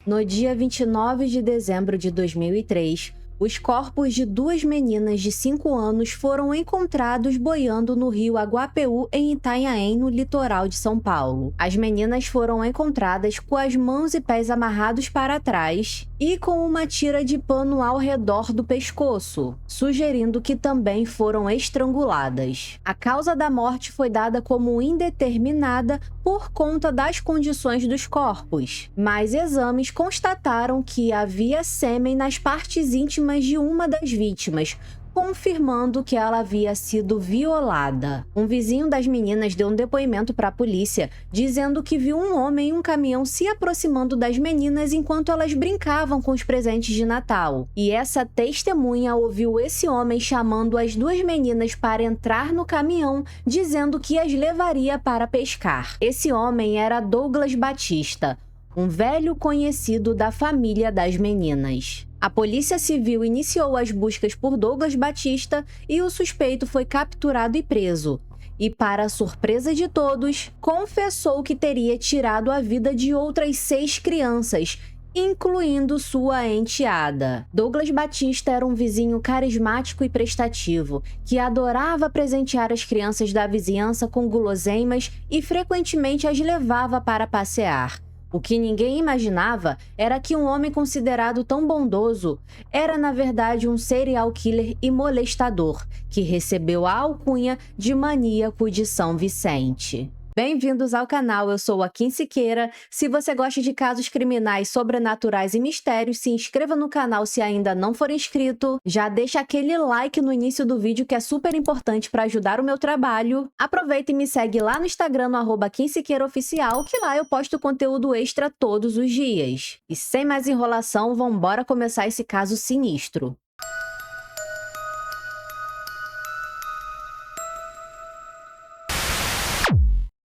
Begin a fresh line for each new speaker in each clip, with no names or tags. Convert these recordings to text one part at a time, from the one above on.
No dia 29 de dezembro de 2003, os corpos de duas meninas de 5 anos foram encontrados boiando no rio Aguapeú, em Itanhaém, no litoral de São Paulo. As meninas foram encontradas com as mãos e pés amarrados para trás e com uma tira de pano ao redor do pescoço, sugerindo que também foram estranguladas. A causa da morte foi dada como indeterminada por conta das condições dos corpos, mas exames constataram que havia sêmen nas partes íntimas de uma das vítimas, confirmando que ela havia sido violada. Um vizinho das meninas deu um depoimento para a polícia, dizendo que viu um homem em um caminhão se aproximando das meninas enquanto elas brincavam com os presentes de Natal. E essa testemunha ouviu esse homem chamando as duas meninas para entrar no caminhão, dizendo que as levaria para pescar. Esse homem era Douglas Batista, um velho conhecido da família das meninas. A Polícia Civil iniciou as buscas por Douglas Batista e o suspeito foi capturado e preso. E, para a surpresa de todos, confessou que teria tirado a vida de outras 6 crianças, incluindo sua enteada. Douglas Batista era um vizinho carismático e prestativo, que adorava presentear as crianças da vizinhança com guloseimas e frequentemente as levava para passear. O que ninguém imaginava era que um homem considerado tão bondoso era, na verdade, um serial killer e molestador, que recebeu a alcunha de maníaco de São Vicente. Bem-vindos ao canal, eu sou a Kim Siqueira. Se você gosta de casos criminais, sobrenaturais e mistérios, se inscreva no canal se ainda não for inscrito. Já deixa aquele like no início do vídeo que é super importante para ajudar o meu trabalho. Aproveita e me segue lá no Instagram, no @KimSiqueiraOficial, que lá eu posto conteúdo extra todos os dias. E sem mais enrolação, vambora começar esse caso sinistro.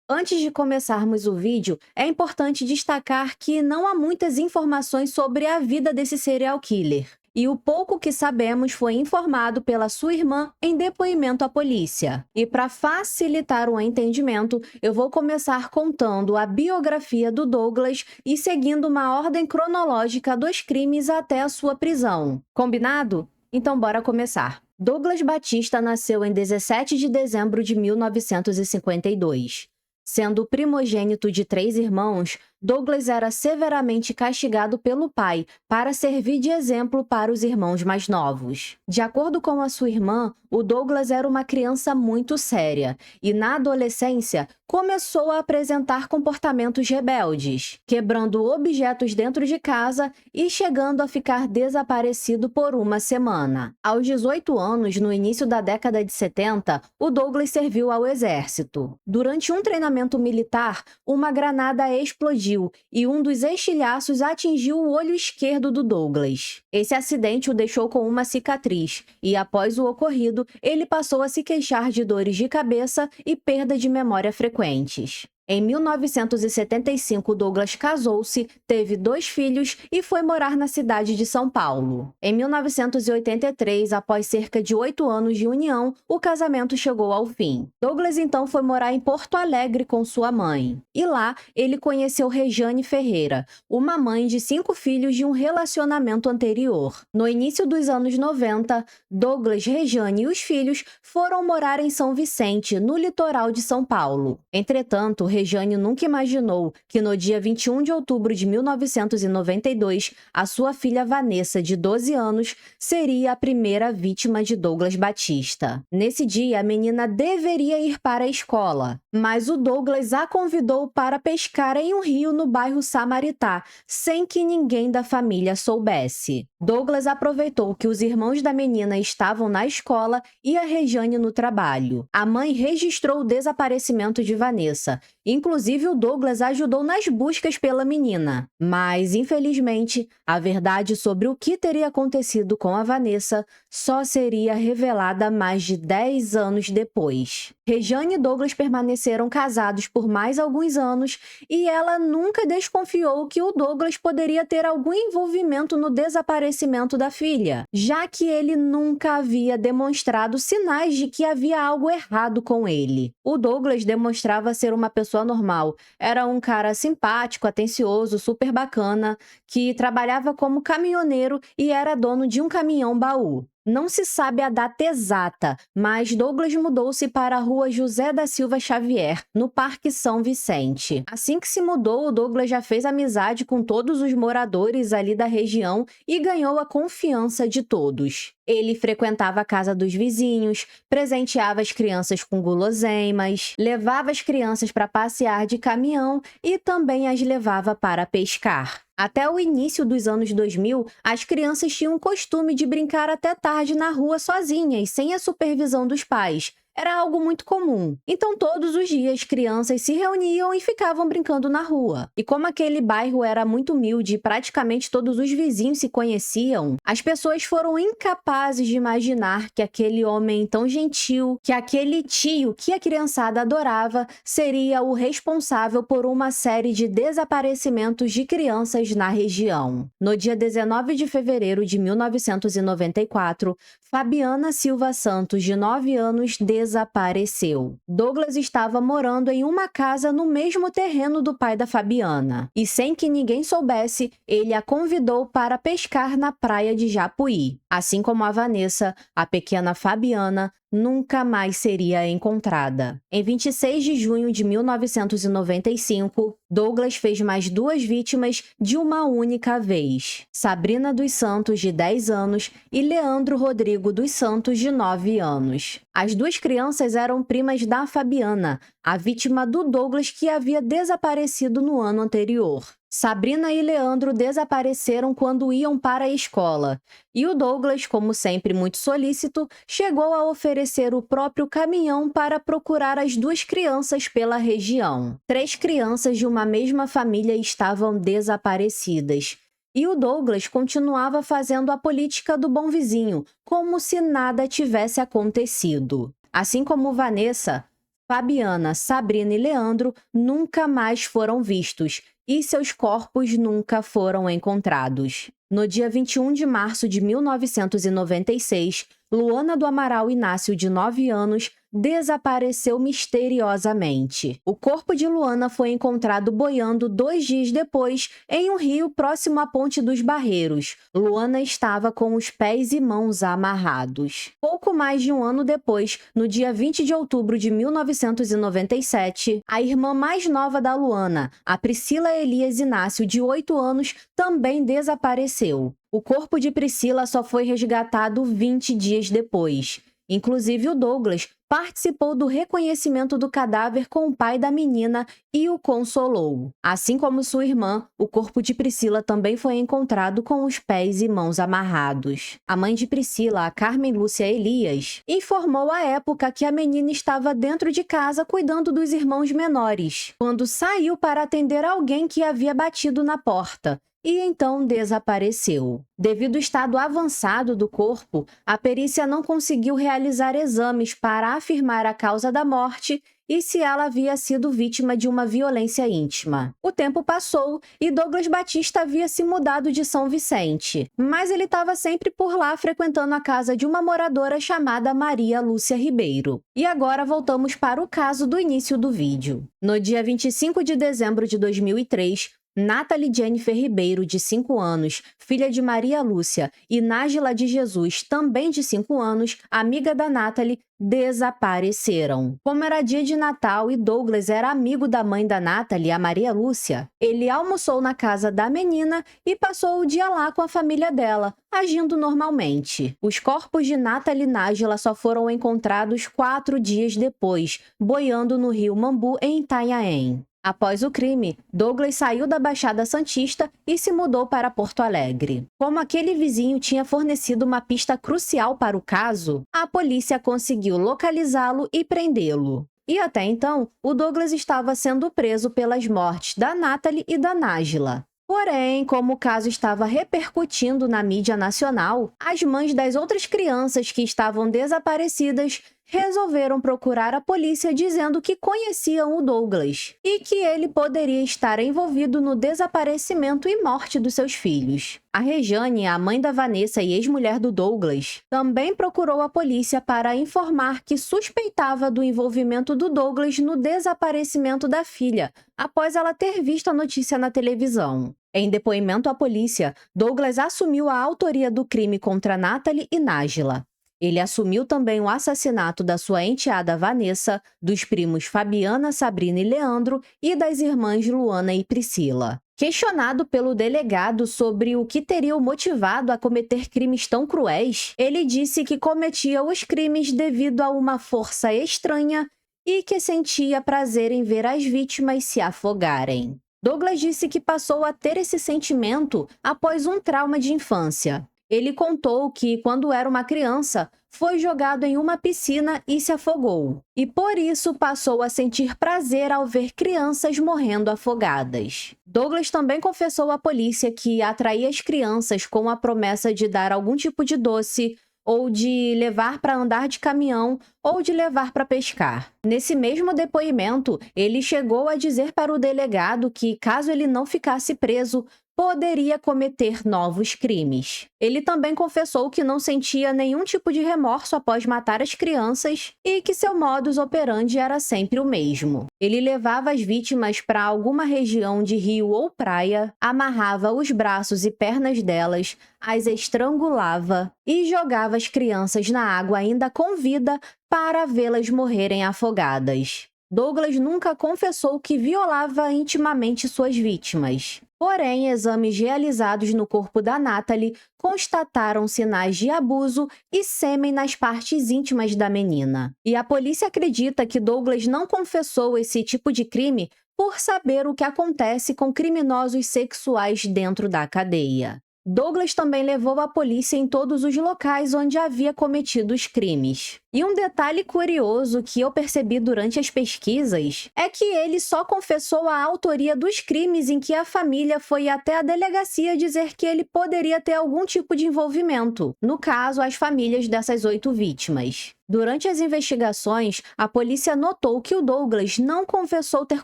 Antes de começarmos o vídeo, é importante destacar que não há muitas informações sobre a vida desse serial killer. E o pouco que sabemos foi informado pela sua irmã em depoimento à polícia. E para facilitar o entendimento, eu vou começar contando a biografia do Douglas e seguindo uma ordem cronológica dos crimes até a sua prisão. Combinado? Então bora começar. Douglas Batista nasceu em 17 de dezembro de 1952. Sendo o primogênito de 3 irmãos, Douglas era severamente castigado pelo pai para servir de exemplo para os irmãos mais novos. De acordo com a sua irmã, o Douglas era uma criança muito séria e, na adolescência, começou a apresentar comportamentos rebeldes, quebrando objetos dentro de casa e chegando a ficar desaparecido por uma semana. Aos 18 anos, no início da década de 70, o Douglas serviu ao exército. Durante um treinamento militar, uma granada explodiu e um dos estilhaços atingiu o olho esquerdo do Douglas. Esse acidente o deixou com uma cicatriz e, após o ocorrido, ele passou a se queixar de dores de cabeça e perda de memória frequentes. Em 1975, Douglas casou-se, teve 2 filhos e foi morar na cidade de São Paulo. Em 1983, após cerca de 8 anos de união, o casamento chegou ao fim. Douglas então foi morar em Porto Alegre com sua mãe. E lá, ele conheceu Rejane Ferreira, uma mãe de 5 filhos de um relacionamento anterior. No início dos anos 90, Douglas, Rejane e os filhos foram morar em São Vicente, no litoral de São Paulo. Entretanto, Rejane nunca imaginou que no dia 21 de outubro de 1992, a sua filha Vanessa, de 12 anos, seria a primeira vítima de Douglas Batista. Nesse dia, a menina deveria ir para a escola, mas o Douglas a convidou para pescar em um rio no bairro Samaritá, sem que ninguém da família soubesse. Douglas aproveitou que os irmãos da menina estavam na escola e a Rejane no trabalho. A mãe registrou o desaparecimento de Vanessa. Inclusive, o Douglas ajudou nas buscas pela menina. Mas, infelizmente, a verdade sobre o que teria acontecido com a Vanessa só seria revelada mais de 10 anos depois. Rejane e Douglas permaneceram casados por mais alguns anos e ela nunca desconfiou que o Douglas poderia ter algum envolvimento no desaparecimento da filha, já que ele nunca havia demonstrado sinais de que havia algo errado com ele. O Douglas demonstrava ser uma pessoa pessoa normal. Era um cara simpático, atencioso, super bacana, que trabalhava como caminhoneiro e era dono de um caminhão-baú. Não se sabe a data exata, mas Douglas mudou-se para a Rua José da Silva Xavier, no Parque São Vicente. Assim que se mudou, o Douglas já fez amizade com todos os moradores ali da região e ganhou a confiança de todos. Ele frequentava a casa dos vizinhos, presenteava as crianças com guloseimas, levava as crianças para passear de caminhão e também as levava para pescar. Até o início dos anos 2000, as crianças tinham o costume de brincar até tarde na rua sozinhas, sem a supervisão dos pais. Era algo muito comum. Então, todos os dias, crianças se reuniam e ficavam brincando na rua. E como aquele bairro era muito humilde e praticamente todos os vizinhos se conheciam, as pessoas foram incapazes de imaginar que aquele homem tão gentil, que aquele tio que a criançada adorava, seria o responsável por uma série de desaparecimentos de crianças na região. No dia 19 de fevereiro de 1994, Fabiana Silva Santos, de 9 anos, desapareceu. Douglas estava morando em uma casa no mesmo terreno do pai da Fabiana. E sem que ninguém soubesse, ele a convidou para pescar na praia de Japuí. Assim como a Vanessa, a pequena Fabiana nunca mais seria encontrada. Em 26 de junho de 1995, Douglas fez mais 2 vítimas de uma única vez. Sabrina dos Santos, de 10 anos, e Leandro Rodrigo dos Santos, de 9 anos. As 2 crianças eram primas da Fabiana, a vítima do Douglas que havia desaparecido no ano anterior. Sabrina e Leandro desapareceram quando iam para a escola, e o Douglas, como sempre muito solícito, chegou a oferecer o próprio caminhão para procurar as 2 crianças pela região. 3 crianças de uma mesma família estavam desaparecidas, e o Douglas continuava fazendo a política do bom vizinho, como se nada tivesse acontecido. Assim como Vanessa, Fabiana, Sabrina e Leandro nunca mais foram vistos, e seus corpos nunca foram encontrados. No dia 21 de março de 1996, Luana do Amaral Inácio, de 9 anos, desapareceu misteriosamente. O corpo de Luana foi encontrado boiando 2 dias depois em um rio próximo à Ponte dos Barreiros. Luana estava com os pés e mãos amarrados. Pouco mais de um ano depois, no dia 20 de outubro de 1997, a irmã mais nova da Luana, a Priscila Elias Inácio, de 8 anos, também desapareceu. O corpo de Priscila só foi resgatado 20 dias depois. Inclusive, o Douglas participou do reconhecimento do cadáver com o pai da menina e o consolou. Assim como sua irmã, o corpo de Priscila também foi encontrado com os pés e mãos amarrados. A mãe de Priscila, a Carmen Lúcia Elias, informou à época que a menina estava dentro de casa cuidando dos irmãos menores, quando saiu para atender alguém que havia batido na porta. E então desapareceu. Devido ao estado avançado do corpo, a perícia não conseguiu realizar exames para afirmar a causa da morte e se ela havia sido vítima de uma violência íntima. O tempo passou e Douglas Batista havia se mudado de São Vicente, mas ele estava sempre por lá frequentando a casa de uma moradora chamada Maria Lúcia Ribeiro. E agora voltamos para o caso do início do vídeo. No dia 25 de dezembro de 2003, Nathalie Jennifer Ribeiro, de 5 anos, filha de Maria Lúcia, e Nájila de Jesus, também de 5 anos, amiga da Nathalie, desapareceram. Como era dia de Natal e Douglas era amigo da mãe da Nathalie, a Maria Lúcia, ele almoçou na casa da menina e passou o dia lá com a família dela, agindo normalmente. Os corpos de Nathalie e Nájila só foram encontrados 4 dias depois, boiando no rio Mambu, em Itanhaém. Após o crime, Douglas saiu da Baixada Santista e se mudou para Porto Alegre. Como aquele vizinho tinha fornecido uma pista crucial para o caso, a polícia conseguiu localizá-lo e prendê-lo. E até então, o Douglas estava sendo preso pelas mortes da Nathalie e da Nájila. Porém, como o caso estava repercutindo na mídia nacional, as mães das outras crianças que estavam desaparecidas resolveram procurar a polícia dizendo que conheciam o Douglas e que ele poderia estar envolvido no desaparecimento e morte dos seus filhos. A Rejane, a mãe da Vanessa e ex-mulher do Douglas, também procurou a polícia para informar que suspeitava do envolvimento do Douglas no desaparecimento da filha, após ela ter visto a notícia na televisão. Em depoimento à polícia, Douglas assumiu a autoria do crime contra Natalie e Nájila. Ele assumiu também o assassinato da sua enteada Vanessa, dos primos Fabiana, Sabrina e Leandro e das irmãs Luana e Priscila. Questionado pelo delegado sobre o que teria o motivado a cometer crimes tão cruéis, ele disse que cometia os crimes devido a uma força estranha e que sentia prazer em ver as vítimas se afogarem. Douglas disse que passou a ter esse sentimento após um trauma de infância. Ele contou que, quando era uma criança, foi jogado em uma piscina e se afogou. E por isso passou a sentir prazer ao ver crianças morrendo afogadas. Douglas também confessou à polícia que atraía as crianças com a promessa de dar algum tipo de doce, ou de levar para andar de caminhão, ou de levar para pescar. Nesse mesmo depoimento, ele chegou a dizer para o delegado que, caso ele não ficasse preso, poderia cometer novos crimes. Ele também confessou que não sentia nenhum tipo de remorso após matar as crianças e que seu modus operandi era sempre o mesmo. Ele levava as vítimas para alguma região de rio ou praia, amarrava os braços e pernas delas, as estrangulava e jogava as crianças na água ainda com vida para vê-las morrerem afogadas. Douglas nunca confessou que violava intimamente suas vítimas. Porém, exames realizados no corpo da Natalie constataram sinais de abuso e sêmen nas partes íntimas da menina. E a polícia acredita que Douglas não confessou esse tipo de crime por saber o que acontece com criminosos sexuais dentro da cadeia. Douglas também levou a polícia em todos os locais onde havia cometido os crimes. E um detalhe curioso que eu percebi durante as pesquisas é que ele só confessou a autoria dos crimes em que a família foi até a delegacia dizer que ele poderia ter algum tipo de envolvimento, no caso, as famílias dessas 8 vítimas. Durante as investigações, a polícia notou que o Douglas não confessou ter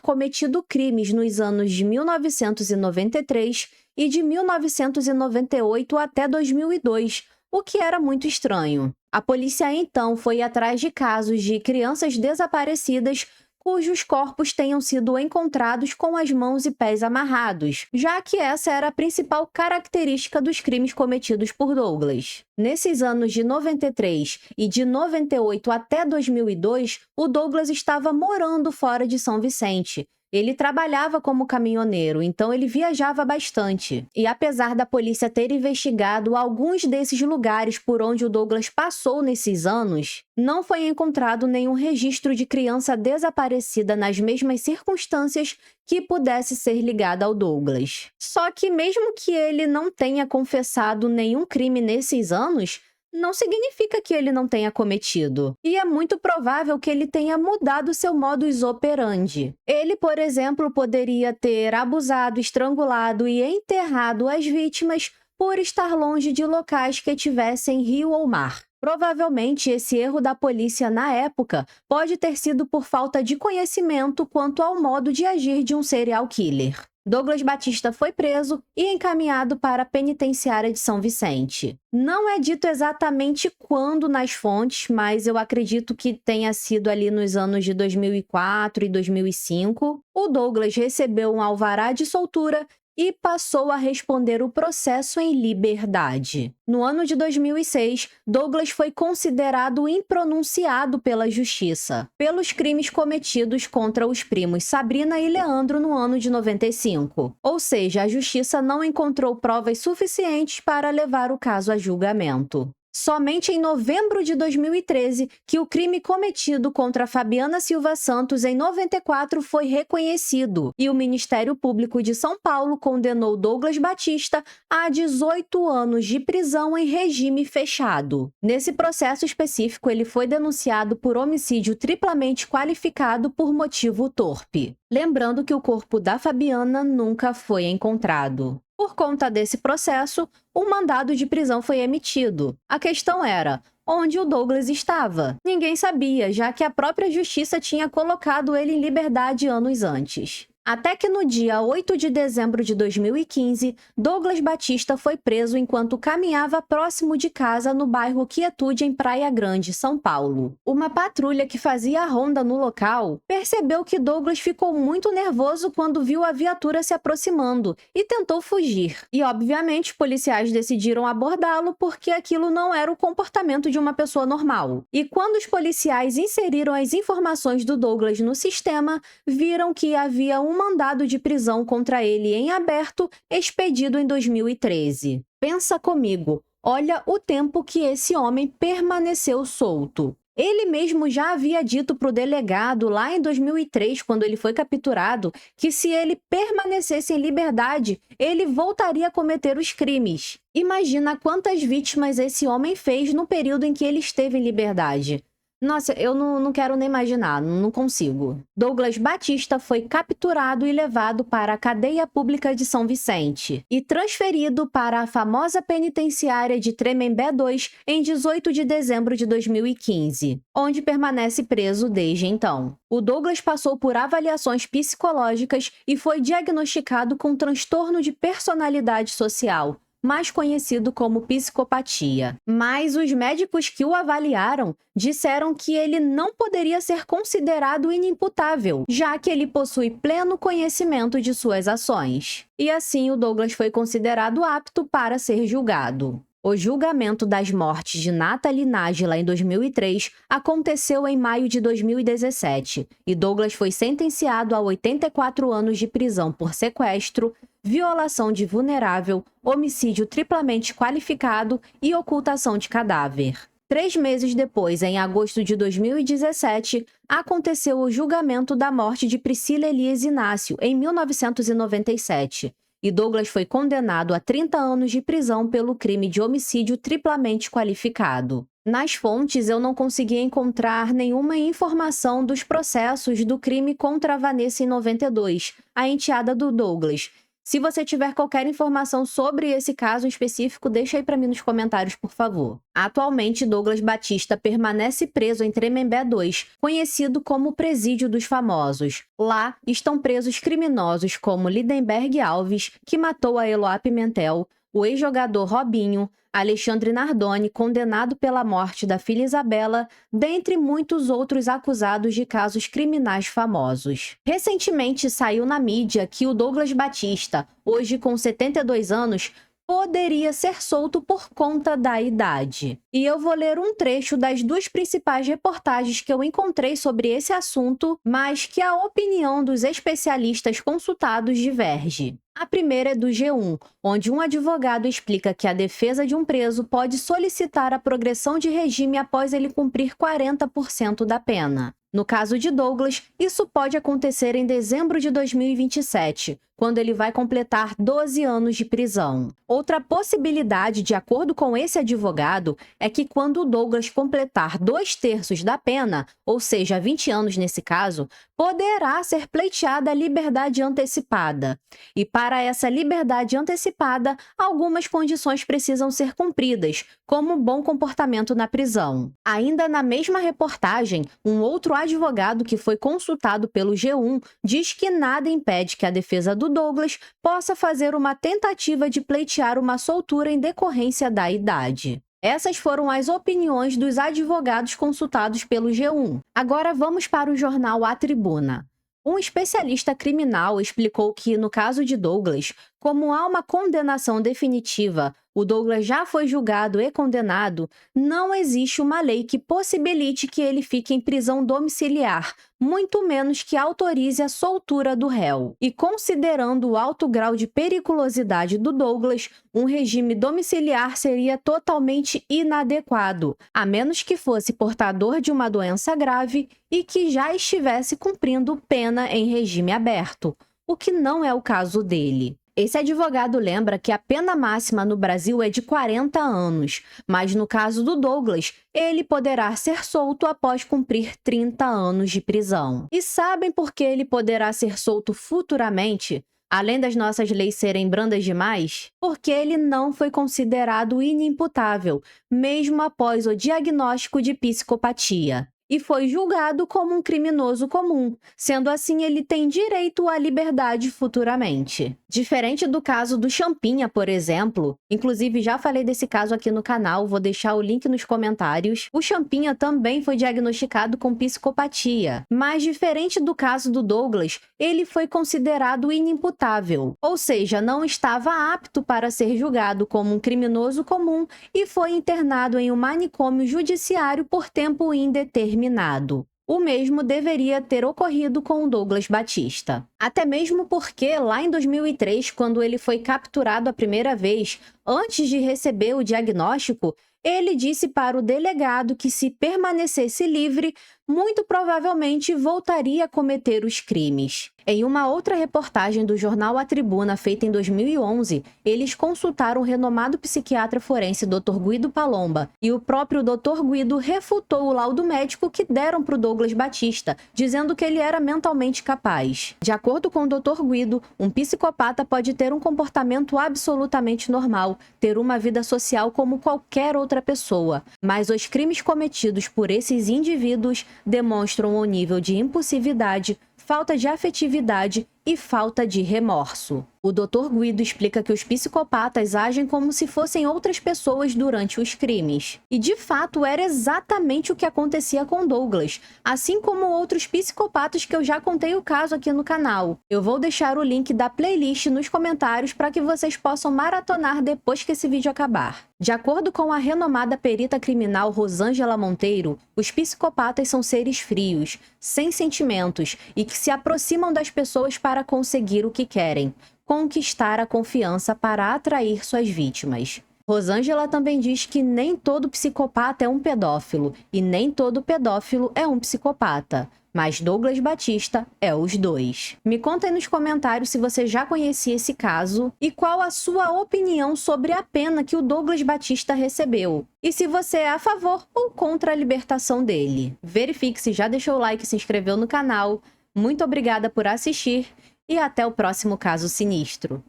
cometido crimes nos anos de 1993 e de 1998 até 2002, o que era muito estranho. A polícia então foi atrás de casos de crianças desaparecidas cujos corpos tenham sido encontrados com as mãos e pés amarrados, já que essa era a principal característica dos crimes cometidos por Douglas. Nesses anos de 93 e de 98 até 2002, o Douglas estava morando fora de São Vicente. Ele trabalhava como caminhoneiro, então ele viajava bastante. E apesar da polícia ter investigado alguns desses lugares por onde o Douglas passou nesses anos, não foi encontrado nenhum registro de criança desaparecida nas mesmas circunstâncias que pudesse ser ligada ao Douglas. Só que mesmo que ele não tenha confessado nenhum crime nesses anos, não significa que ele não tenha cometido. E é muito provável que ele tenha mudado seu modus operandi. Ele, por exemplo, poderia ter abusado, estrangulado e enterrado as vítimas por estar longe de locais que tivessem rio ou mar. Provavelmente, esse erro da polícia na época pode ter sido por falta de conhecimento quanto ao modo de agir de um serial killer. Douglas Batista foi preso e encaminhado para a penitenciária de São Vicente. Não é dito exatamente quando nas fontes, mas eu acredito que tenha sido ali nos anos de 2004 e 2005. O Douglas recebeu um alvará de soltura e passou a responder o processo em liberdade. No ano de 2006, Douglas foi considerado impronunciado pela justiça pelos crimes cometidos contra os primos Sabrina e Leandro no ano de 95. Ou seja, a justiça não encontrou provas suficientes para levar o caso a julgamento. Somente em novembro de 2013 que o crime cometido contra Fabiana Silva Santos em 94 foi reconhecido e o Ministério Público de São Paulo condenou Douglas Batista a 18 anos de prisão em regime fechado. Nesse processo específico, ele foi denunciado por homicídio triplamente qualificado por motivo torpe. Lembrando que o corpo da Fabiana nunca foi encontrado. Por conta desse processo, um mandado de prisão foi emitido. A questão era, onde o Douglas estava. Ninguém sabia, já que a própria justiça tinha colocado ele em liberdade anos antes. Até que no dia 8 de dezembro de 2015, Douglas Batista foi preso enquanto caminhava próximo de casa no bairro Quietude, em Praia Grande, São Paulo. Uma patrulha que fazia a ronda no local percebeu que Douglas ficou muito nervoso quando viu a viatura se aproximando e tentou fugir. E, obviamente, os policiais decidiram abordá-lo porque aquilo não era o comportamento de uma pessoa normal. E quando os policiais inseriram as informações do Douglas no sistema, viram que havia um mandado de prisão contra ele em aberto, expedido em 2013. Pensa comigo, olha o tempo que esse homem permaneceu solto. Ele mesmo já havia dito para o delegado lá em 2003, quando ele foi capturado, que se ele permanecesse em liberdade, ele voltaria a cometer os crimes. Imagina quantas vítimas esse homem fez no período em que ele esteve em liberdade. Nossa, eu não quero nem imaginar, não consigo. Douglas Batista foi capturado e levado para a cadeia pública de São Vicente e transferido para a famosa penitenciária de Tremembé 2 em 18 de dezembro de 2015, onde permanece preso desde então. O Douglas passou por avaliações psicológicas e foi diagnosticado com transtorno de personalidade social, mais conhecido como psicopatia. Mas os médicos que o avaliaram disseram que ele não poderia ser considerado inimputável, já que ele possui pleno conhecimento de suas ações. E assim, o Douglas foi considerado apto para ser julgado. O julgamento das mortes de Nathalie Nájila em 2003 aconteceu em maio de 2017 e Douglas foi sentenciado a 84 anos de prisão por sequestro, violação de vulnerável, homicídio triplamente qualificado e ocultação de cadáver. 3 meses depois, em agosto de 2017, aconteceu o julgamento da morte de Priscila Elias Inácio, em 1997. E Douglas foi condenado a 30 anos de prisão pelo crime de homicídio triplamente qualificado. Nas fontes, eu não consegui encontrar nenhuma informação dos processos do crime contra a Vanessa em 92, a enteada do Douglas. Se você tiver qualquer informação sobre esse caso específico, deixa aí para mim nos comentários, por favor. Atualmente, Douglas Batista permanece preso em Tremembé 2, conhecido como Presídio dos Famosos. Lá estão presos criminosos como Lindenberg Alves, que matou a Eloá Pimentel, o ex-jogador Robinho, Alexandre Nardoni, condenado pela morte da filha Isabela, dentre muitos outros acusados de casos criminais famosos. Recentemente saiu na mídia que o Douglas Batista, hoje com 72 anos, poderia ser solto por conta da idade. E eu vou ler um trecho das 2 principais reportagens que eu encontrei sobre esse assunto, mas que a opinião dos especialistas consultados diverge. A primeira é do G1, onde um advogado explica que a defesa de um preso pode solicitar a progressão de regime após ele cumprir 40% da pena. No caso de Douglas, isso pode acontecer em dezembro de 2027, quando ele vai completar 12 anos de prisão. Outra possibilidade, de acordo com esse advogado, é que quando o Douglas completar 2/3 da pena, ou seja, 20 anos nesse caso, poderá ser pleiteada a liberdade antecipada. E para essa liberdade antecipada, algumas condições precisam ser cumpridas, como bom comportamento na prisão. Ainda na mesma reportagem, um outro advogado que foi consultado pelo G1 diz que nada impede que a defesa do Douglas possa fazer uma tentativa de pleitear uma soltura em decorrência da idade. Essas foram as opiniões dos advogados consultados pelo G1. Agora vamos para o jornal A Tribuna. Um especialista criminal explicou que, no caso de Douglas, como há uma condenação definitiva, o Douglas já foi julgado e condenado, não existe uma lei que possibilite que ele fique em prisão domiciliar, muito menos que autorize a soltura do réu. E considerando o alto grau de periculosidade do Douglas, um regime domiciliar seria totalmente inadequado, a menos que fosse portador de uma doença grave e que já estivesse cumprindo pena em regime aberto, o que não é o caso dele. Esse advogado lembra que a pena máxima no Brasil é de 40 anos, mas no caso do Douglas, ele poderá ser solto após cumprir 30 anos de prisão. E sabem por que ele poderá ser solto futuramente? Além das nossas leis serem brandas demais, porque ele não foi considerado inimputável, mesmo após o diagnóstico de psicopatia, e foi julgado como um criminoso comum. Sendo assim, ele tem direito à liberdade futuramente. Diferente do caso do Champinha, por exemplo, inclusive já falei desse caso aqui no canal, vou deixar o link nos comentários, o Champinha também foi diagnosticado com psicopatia, mas diferente do caso do Douglas, ele foi considerado inimputável, ou seja, não estava apto para ser julgado como um criminoso comum e foi internado em um manicômio judiciário por tempo indeterminado. O mesmo deveria ter ocorrido com o Douglas Batista. Até mesmo porque, lá em 2003, quando ele foi capturado a primeira vez, antes de receber o diagnóstico, ele disse para o delegado que, se permanecesse livre, muito provavelmente voltaria a cometer os crimes. Em uma outra reportagem do jornal A Tribuna, feita em 2011, eles consultaram o renomado psiquiatra forense Dr. Guido Palomba, e o próprio Dr. Guido refutou o laudo médico que deram para o Douglas Batista, dizendo que ele era mentalmente capaz. De acordo com o Dr. Guido, um psicopata pode ter um comportamento absolutamente normal, ter uma vida social como qualquer outra pessoa, mas os crimes cometidos por esses indivíduos demonstram um nível de impulsividade, falta de afetividade e falta de remorso. O Dr. Guido explica que os psicopatas agem como se fossem outras pessoas durante os crimes. E, de fato, era exatamente o que acontecia com Douglas, assim como outros psicopatas que eu já contei o caso aqui no canal. Eu vou deixar o link da playlist nos comentários para que vocês possam maratonar depois que esse vídeo acabar. De acordo com a renomada perita criminal Rosângela Monteiro, os psicopatas são seres frios, sem sentimentos e que se aproximam das pessoas para conseguir o que querem, conquistar a confiança para atrair suas vítimas. Rosângela também diz que nem todo psicopata é um pedófilo e nem todo pedófilo é um psicopata, mas Douglas Batista é os dois. Me conta aí nos comentários se você já conhecia esse caso e qual a sua opinião sobre a pena que o Douglas Batista recebeu. E se você é a favor ou contra a libertação dele. Verifique se já deixou o like e se inscreveu no canal. Muito obrigada por assistir e até o próximo caso sinistro.